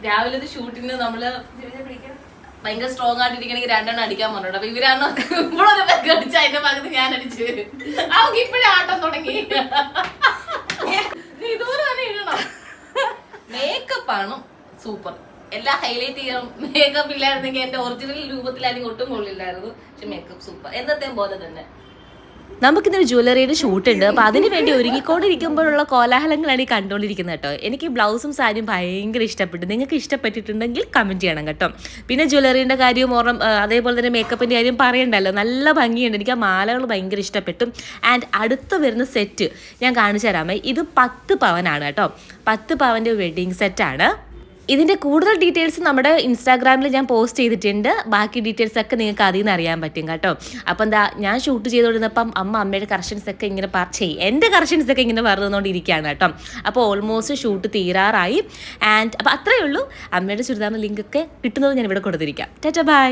രാവിലത്തെ ഷൂട്ടിന് നമ്മള് ഭയങ്കര സ്ട്രോങ് ആയിട്ടിരിക്കണെങ്കിൽ 2 എണ്ണം അടിക്കാൻ പറഞ്ഞോട്ടോ. അപ്പൊ ഇവരാണ് ഇവളൊരു പെഗ് അടിച്ച് അതിന്റെ പകുതി ഞാൻ അടിച്ചു അവർക്ക് ഇപ്പഴും ആട്ടം തുടങ്ങി. നീ ഇതുപോലെ തന്നെ ഇടണം. മേക്കപ്പ് ആണ് സൂപ്പർ. എല്ലാം ഹൈലൈറ്റ് ചെയ്യാൻ മേക്കപ്പ് ഇല്ലായിരുന്നെങ്കിൽ എന്റെ ഒറിജിനൽ രൂപത്തിലാണെങ്കിൽ ഒട്ടും കൊള്ളില്ലായിരുന്നു. പക്ഷെ മേക്കപ്പ് സൂപ്പർ. എന്നത്തെയും പോലെ തന്നെ. നമുക്കിന്നൊരു ജ്വല്ലറിയുടെ ഷൂട്ട് ഉണ്ട്. അപ്പോൾ അതിന് വേണ്ടി ഒരുങ്ങിക്കൊണ്ടിരിക്കുമ്പോഴുള്ള കോലാഹലങ്ങളാണ് ഈ കണ്ടുകൊണ്ടിരിക്കുന്നത് കേട്ടോ. എനിക്ക് ബ്ലൗസും സാരിയും ഭയങ്കര ഇഷ്ടപ്പെട്ടു. നിങ്ങൾക്ക് ഇഷ്ടപ്പെട്ടിട്ടുണ്ടെങ്കിൽ കമൻറ്റ് ചെയ്യണം കേട്ടോ. പിന്നെ ജ്വല്ലറീൻ്റെ കാര്യവും അതേപോലെ തന്നെ മേക്കപ്പിൻ്റെ കാര്യം പറയണ്ടല്ലോ. നല്ല ഭംഗിയുണ്ട്. എനിക്ക് ആ മാലകൾ ഭയങ്കര ഇഷ്ടപ്പെട്ടു. ആൻഡ് അടുത്ത് വരുന്ന സെറ്റ് ഞാൻ കാണിച്ചു തരാമേ. ഇത് 10 പവനാണ് കേട്ടോ. 10 പവൻ്റെ വെഡ്ഡിങ് സെറ്റാണ്. ഇതിൻ്റെ കൂടുതൽ ഡീറ്റെയിൽസ് നമ്മുടെ ഇൻസ്റ്റാഗ്രാമിൽ ഞാൻ പോസ്റ്റ് ചെയ്തിട്ടുണ്ട്. ബാക്കി ഡീറ്റെയിൽസ് ഒക്കെ നിങ്ങൾക്ക് അതിൽ നിന്ന് അറിയാൻ പറ്റും കേട്ടോ. അപ്പം എന്താ ഞാൻ ഷൂട്ട് ചെയ്തുകൊണ്ടിരുന്നപ്പം അമ്മയുടെ കറക്ഷൻസ് ഒക്കെ ഇങ്ങനെ എൻ്റെ കറക്ഷൻസ് ഒക്കെ ഇങ്ങനെ പറഞ്ഞുകൊണ്ടിരിക്കുകയാണ് കേട്ടോ. അപ്പോൾ ഓൾമോസ്റ്റ് ഷൂട്ട് തീരാറായി. ആൻഡ് അപ്പോൾ അത്രയേ ഉള്ളൂ. അമ്മയുടെ ചുരിദാറിൻ്റെ ലിങ്കൊക്കെ കിട്ടുന്നത് ഞാൻ ഇവിടെ കൊടുത്തിരിക്കാം. Tata bye.